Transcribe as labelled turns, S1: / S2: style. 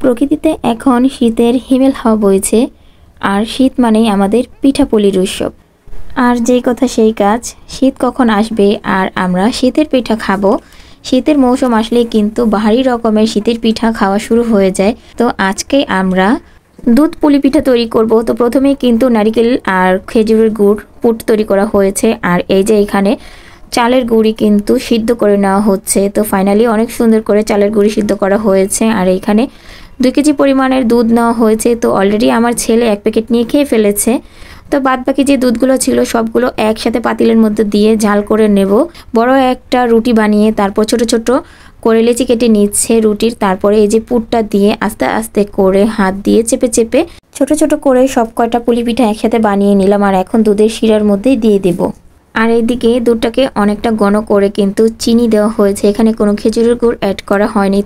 S1: প্রকৃতিতে এখন শীতের হিমেল হাওয়া বইছে, আর শীত মানেই আমাদের পিঠাপুলির উৎসব। আর যেই কথা সেই কাজ, শীত কখন আসবে আর আমরা শীতের পিঠা খাবো। শীতের মৌসুম আসলেই কিন্তু ভারী রকমের শীতের পিঠা খাওয়া শুরু হয়ে যায়। তো আজকে আমরা দুধ পুলি পিঠা তৈরি করব। তো প্রথমেই কিন্তু নারিকেল আর খেজুরের গুড় পুট তৈরি করা হয়েছে, আর এই যে এখানে চালের গুঁড়ি কিন্তু সিদ্ধ করে নেওয়া হচ্ছে। তো ফাইনালি অনেক সুন্দর করে চালের গুঁড়ি সিদ্ধ করা হয়েছে। আর এখানে 2 কেজি পরিমাণের দুধ নেওয়া হয়েছে। তো অলরেডি আমার ছেলে 1 প্যাকেট নিয়ে খেয়ে ফেলেছে। তো বাদ বাকি যে দুধগুলো ছিল সবগুলো একসাথে পাতিলের মধ্যে দিয়ে ঝাল করে নেব। বড় একটা রুটি বানিয়ে তারপর ছোট ছোট করে লেচি কেটে নিচ্ছে রুটির। তারপরে এই যে পুরটা দিয়ে আস্তে আস্তে করে হাত দিয়ে চেপে চেপে ছোট ছোট করে সব কয়টা পুলি পিঠা একসাথে বানিয়ে নিলাম। আর এখন দুধের শিরার মধ্যেই দিয়ে দেব। আর এইদিকে দুধটাকে অনেকটা ঘন করে কিন্তু চিনি দেওয়া হয়েছে, এখানে কোনো খেজুরের গুড় অ্যাড করা হয়নি।